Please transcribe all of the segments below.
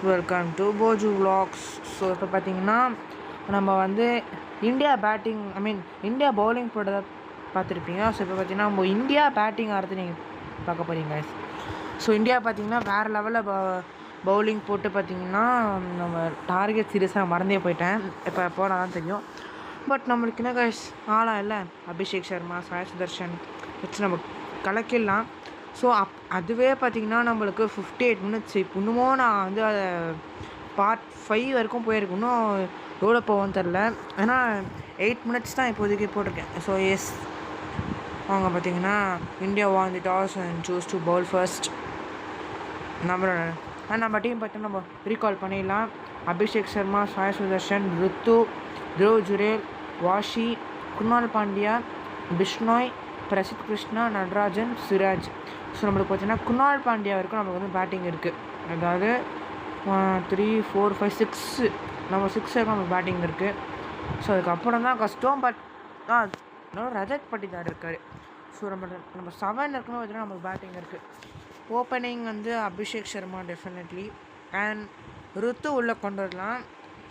Welcome to Bhoju vlogs. So இப்போ பார்த்தீங்கன்னா நம்ம வந்து இந்தியா பேட்டிங் இந்தியா பவுலிங் போட்டதை பார்த்துருப்பீங்க. ஸோ இப்போ பார்த்தீங்கன்னா நம்ம இந்தியா பேட்டிங் ஆடுறது நீங்கள் பார்க்க போகிறீங்க. ஸோ இந்தியா பார்த்தீங்கன்னா வேறு லெவலில் பவுலிங் போட்டு பார்த்தீங்கன்னா நம்ம டார்கெட் சீரியஸாக மறந்தே போயிட்டேன். இப்போ போனால் தான் தெரியும். பட் நம்மளுக்கு என்ன கைஸ் ஆளாக இல்லை, அபிஷேக் சர்மா, சாய் சுதர்ஷன் வச்சு நம்ம கலக்கிடலாம். ஸோ அதுவே பார்த்திங்கன்னா நம்மளுக்கு 58 மினிட்ஸ். இப்போ இன்னமும் நான் வந்து அதை பார்ட் 5 வரைக்கும் போயிருக்கேன். இன்னும் எவ்வளோ போவோன்னு தெரில. ஏன்னா 8 மினிட்ஸ் தான் இப்போதைக்கு போட்டிருக்கேன். ஸோ எஸ் அவங்க பார்த்திங்கன்னா India won the toss and choose to bowl first. நம்ம டீம் பார்த்தீங்கன்னா நம்ம ரீகால் பண்ணிடலாம். அபிஷேக் சர்மா, சாய் சுதர்ஷன், ரித்து, த்ருவ் ஜுரேல், வாஷி, குணால் பாண்டியா, பிஷ்னோய், பிரசித் கிருஷ்ணா, நடராஜன், சிராஜ். ஸோ நம்மளுக்கு பார்த்தீங்கன்னா குணால் பாண்டியா வரைக்கும் நம்மளுக்கு வந்து பேட்டிங் இருக்குது. அதாவது 3, 4, 5, 6 நம்ம 6 வரைக்கும் நம்மளுக்கு பேட்டிங் இருக்குது. ஸோ அதுக்கப்புறம் தான் கஷ்டம். பட் ரஜத் பட்டிதார் இருக்கார். ஸோ நம்ம 7 இருக்குன்னு பார்த்தீங்கன்னா நம்மளுக்கு பேட்டிங் இருக்குது. ஓப்பனிங் வந்து அபிஷேக் சர்மா டெஃபினெட்லி அண்ட் ருத்து உள்ளே கொண்டு வரலாம்.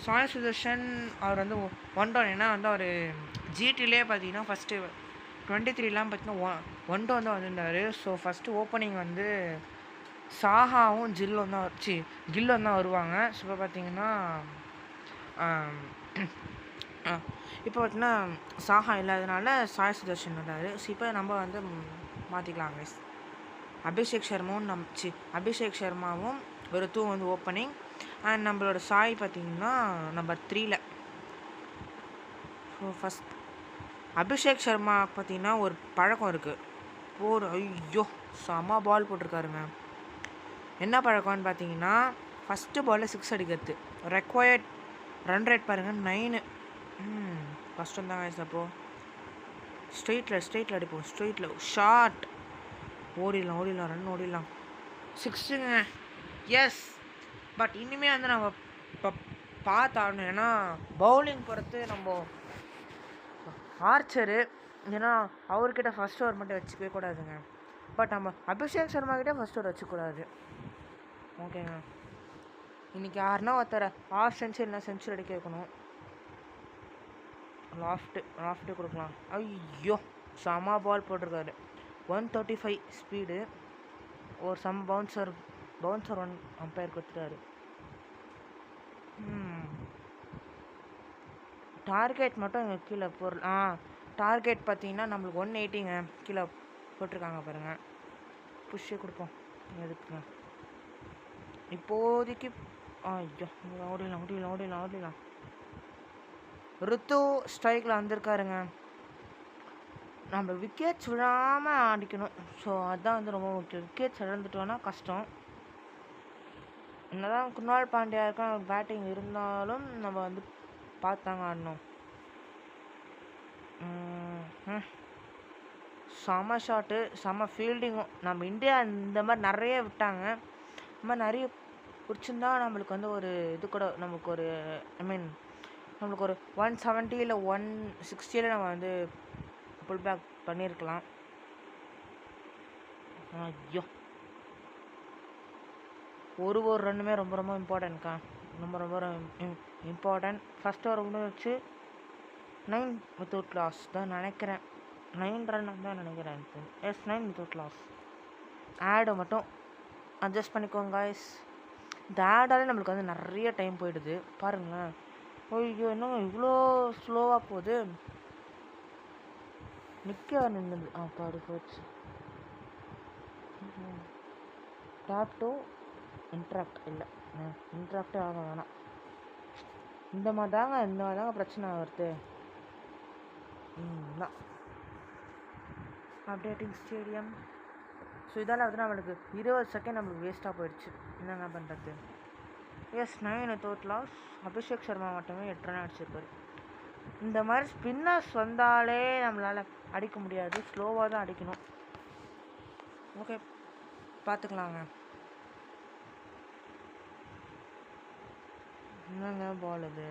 சாய் சுதர்ஷன் அவர் வந்து 1 down. ஏன்னா வந்து அவர் ஜிடிலே பார்த்தீங்கன்னா ஃபஸ்ட்டு 23 பார்த்தீங்கன்னா 1 down தான் வந்திருந்தார். ஸோ ஃபஸ்ட்டு ஓப்பனிங் வந்து சாஹாவும் கில்லும் தான் வருவாங்க. ஸோ இப்போ பார்த்தீங்கன்னா இப்போ பார்த்தீங்கன்னா சாஹா இல்லாதனால சாய் சுதர்ஷன் வந்தார். ஸோ இப்போ நம்ம வந்து மாற்றிக்கலாம் கைஸ். அபிஷேக் சர்மாவும் ருத்துவும் வந்து ஓப்பனிங் அண்ட் நம்மளோட சாய் பார்த்திங்கன்னா நம்பர் 3ல். ஸோ ஃபஸ்ட் அபிஷேக் சர்மா பார்த்திங்கன்னா ஒரு பழக்கம் இருக்குது. ஐயோ செம்ம பால் போட்டிருக்காருங்க. என்ன பழக்கம்னு பார்த்தீங்கன்னா ஃபஸ்ட்டு பாலில் 6 அடிக்கிறது. ரெக்வயர்ட் ரன் ரேட் பாருங்கள் 9. கஷ்டம் தாங்க. அப்போது ஸ்ட்ரெயிட்டில் அடிப்போம். ஸ்ட்ரெயிட்டில் ஷார்ட் ஓடிடலாம் ரன் ஓடிடலாம். 6ங்க. எஸ். பட் இனிமேல் வந்து நம்ம இப்போ பார்த்து ஆடணும். ஏன்னா பவுலிங் பொறுத்து நம்ம ஆர்ச்சரு, ஏன்னா அவர்கிட்ட ஃபஸ்ட் ஓவர் மட்டும் வச்சுக்கவே கூடாதுங்க. பட் நம்ம அபிஷேக் சர்மா கிட்டே ஃபஸ்ட் ஓவர் வச்சுக்கூடாது. ஓகேங்க. இன்றைக்கி யாருன்னா ஒருத்தர் ஆஃப் சென்ச்சுரி இல்லை சென்ச்சுரி அடிக்க வைக்கணும். லாஃப்ட்டு கொடுக்கலாம். ஐயோ செம பால் போட்டிருக்காரு. 135 ஸ்பீடு. ஒரு பவுன்சர் 1 அம்பையர் கொடுத்துட்டாரு. டார்கெட் மட்டும் இங்கே கீழே டார்கெட் பார்த்தீங்கன்னா நம்மளுக்கு 180ங்க கீழே போட்டிருக்காங்க பாருங்கள். புஷ்ஷே கொடுப்போம் எதுக்குங்க இப்போதைக்கு. ஐயோ ஓடிடலாம். ருத்து ஸ்ட்ரைக்கில் வந்திருக்காருங்க. நம்ம விக்கெட்ஸ் விழாமல் அடிக்கணும். ஸோ அதுதான் வந்து ரொம்ப முக்கியம். விக்கெட்ஸ் இழந்துட்டோன்னா கஷ்டம். என்னதான் குணால் பாண்டியா இருக்க பேட்டிங் இருந்தாலும் நம்ம வந்து பார்த்தாங்க ஆடணும். செம ஷாட்டு, செம ஃபீல்டிங்கும். நம்ம இந்தியா இந்த மாதிரி நிறைய விட்டாங்க. இந்த மாதிரி நிறைய பிடிச்சிருந்தா நம்மளுக்கு வந்து ஒரு இது கூட நமக்கு ஒரு நம்மளுக்கு ஒரு 170 இல்லை 160 நம்ம வந்து புல் பேக் பண்ணியிருக்கலாம். ஐயோ ஒரு ரன்னுமே ரொம்ப இம்பார்ட்டன்ட்க்கா. ரொம்ப இம்பார்ட்டன்ட். ஃபஸ்ட் ஓவர் முடிச்சு 9 வித்தவுட் லாஸ் தான் நினைக்கிறேன். 9 ரன் தான் நினைக்கிறேன். Yes 9 without loss. ஆடை மட்டும் அட்ஜஸ்ட் பண்ணிக்கோங்க காய்ஸ். இந்த ஆடாலே நம்மளுக்கு வந்து நிறைய டைம் போயிடுது பாருங்களேன். ஐயோ என்னங்க இவ்வளோ ஸ்லோவாக போகுது. நிற்க நின்றுது. பாடு போச்சு. டேப் டு இன்ட்ராக்ட் இல்லை, இன்ட்ராக்டே ஆக வேணாம். இந்த மாதிரி தாங்க பிரச்சனை வருது. Updating stadium. ஸோ இதால் வந்து நம்மளுக்கு 20 செகண்ட் நம்மளுக்கு வேஸ்ட்டாக போயிடுச்சு. என்னென்ன பண்ணுறது. Yes 9 without loss. Abhishek Sharma மட்டுமே 8 ரன் அடிச்சிருக்காரு. இந்த மாதிரி ஸ்பின்னர்ஸ் வந்தாலே நம்மளால் அடிக்க முடியாது. ஸ்லோவாக தான் அடிக்கணும். ஓகே பார்த்துக்கலாங்க. என்னங்க பால் இது.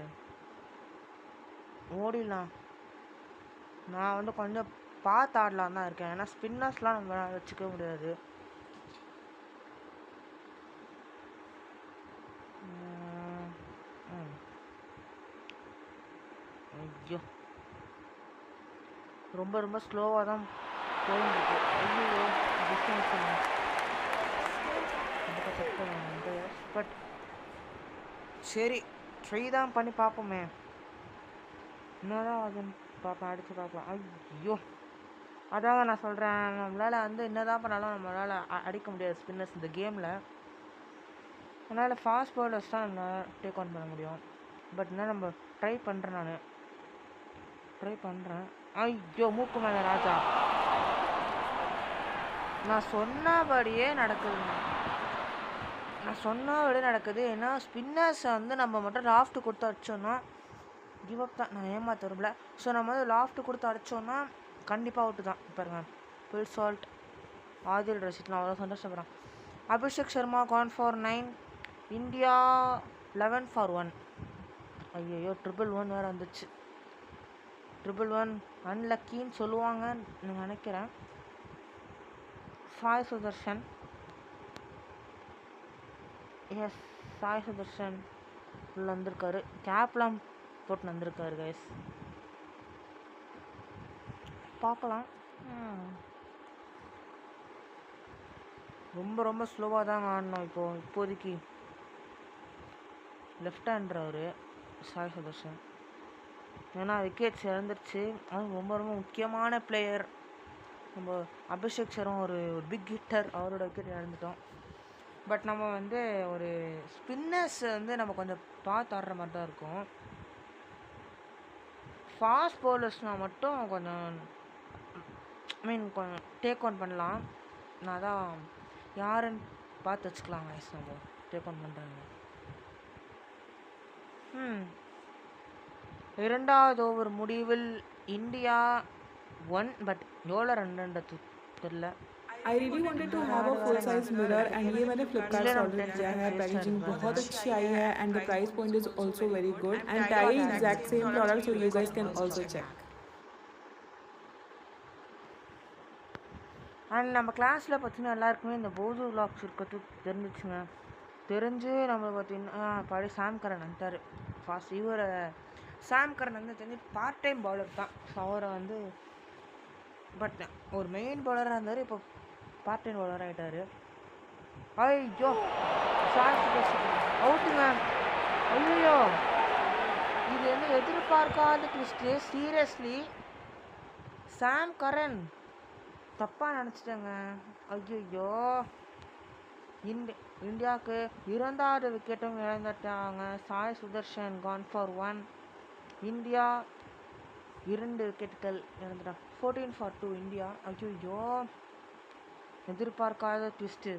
ஓடிடலாம். நான் வந்து கொஞ்சம் பார்த்து ஆடலாம் தான் இருக்கேன். ஏன்னா ஸ்பின்னர்ஸ்லாம் நம்ம வச்சுக்க முடியாது. ஐயோ ரொம்ப ரொம்ப ஸ்லோவாக தான் போயிருக்கு. ஐயோ டிஸ்டன்ஸ் பட் சரி ட்ரை தான் பண்ணி பார்ப்போமே. என்னதான் அதுன்னு பார்ப்பேன், அடித்து பார்ப்பேன். ஐயோ அதாங்க நான் சொல்கிறேன், நம்மளால் வந்து என்னதான் பண்ணாலும் நம்மளால் அடிக்க முடியாது ஸ்பின்னர்ஸ் இந்த கேமில். அதனால் ஃபாஸ்ட் பவுலர்ஸ் தான் நம்ம டேக் ஆன் பண்ண முடியும். பட் என்ன நம்ம ட்ரை பண்ணுறேன், ஐயோ மூக்கு மேலே ராஜா. நான் சொன்னபடியே நடக்குது. ஏன்னா ஸ்பின்னர்ஸை வந்து நம்ம மட்டும் லாஃப்ட் கொடுத்து அடிச்சோன்னா கிவ் அப் தான். நான் ஏமாற்ற விரும்பல. ஸோ நம்ம வந்து லாஃப்ட் கொடுத்து அடித்தோன்னா கண்டிப்பாக அவுட்டு தான். பாருங்க பில் சால்ட், ஆதில் ரஷீத்லாம் அவ்வளோ சந்தோஷப்படுறான். Abhishek Sharma gone for 9, India 11 for 1. ஐயோ 111 வேறு வந்துச்சு. 111 அன்லக்கின்னு சொல்லுவாங்கன்னு நினைக்கிறேன். சாய் சுதர்ஷன், எஸ் சாய் சுதர்ஷன் உள்ள வந்திருக்காரு. கேப்லாம் போட்டு வந்திருக்காரு கைஸ். பார்க்கலாம். ரொம்ப ரொம்ப ஸ்லோவாக தாங்க ஆடணும் இப்போதைக்கு. லெஃப்ட் ஹேண்டர் அவர் சாய் சுதர்ஷன். ஏன்னா விக்கெட்ஸ் இழந்துருச்சு. அது ரொம்ப ரொம்ப முக்கியமான பிளேயர். நம்ம அபிஷேக் சர்மா ஒரு பிக் ஹிட்டர், அவரோட விக்கெட் இழந்துட்டோம். பட் நம்ம வந்து ஒரு ஸ்பின்னர்ஸ் வந்து நம்ம கொஞ்சம் பார்த்து ஆடுற மாதிரி தான் இருக்கும். ஃபாஸ்ட் பவுலர்ஸ்னால் மட்டும் கொஞ்சம் கொஞ்சம் டேக் ஆன் பண்ணலாம். நான் தான் யாருன்னு பார்த்து வச்சுக்கலாம் கைஸ். நம்ம டேக் ஆன் பண்ணுறாங்க. இரண்டாவது ஓவர் முடிவில் இந்தியா 1, பட் எவ்வளோ ரன்ன்றது தெரியல. I really wanted to have a full size mirror and ये मैंने Flipkart से order किया है. पैकेजिंग बहुत अच्छी आई है and the price point is also very good and tie exact same product, so you guys can also check. And நம்ம கிளாஸில் பார்த்தீங்கன்னா எல்லாருக்குமே இந்த போது விளாக்ஸ் இருக்கிறது தெரிஞ்சு நம்ம பார்த்தீங்கன்னா பழைய சாம் கரன் வந்துட்டார் ஃபாஸ்ட். இவரை சாம் கரன் வந்து தெரிஞ்சு பார்ட் டைம் பவுலர் தான். ஸோ அவரை வந்து பட் ஒரு மெயின் பவுலராக இருந்தார், இப்போ பார்ட் டைம் பவுலர் ஆகிட்டார். ஐயோ அவுட்டுங்க. ஐயோ இது என்ன எதிர்பார்க்காத ட்விஸ்ட்டு. சீரியஸ்லி சாம் கரன் தப்பாக நினச்சிட்டேங்க. ஐயோ இந்தியாவுக்கு இரண்டாவது விக்கெட்டும் இழந்துட்டாங்க. Sai Sudarshan gone for 1. India 2 விக்கெட்டுகள் இழந்துட்டாங்க. 14 for 2 இந்தியா. ஐயோ எதிர்பார்க்காத ட்விஸ்ட்டு.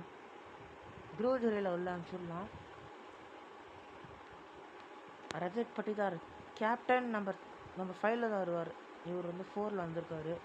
த்ருவ் ஜுரேலை உள்ள அனுப்பிச்சிடலாம். ரஜத் பட்டிதார் கேப்டன் நம்பர் 5 தான் வருவார். இவர் வந்து 4 வந்திருக்காரு.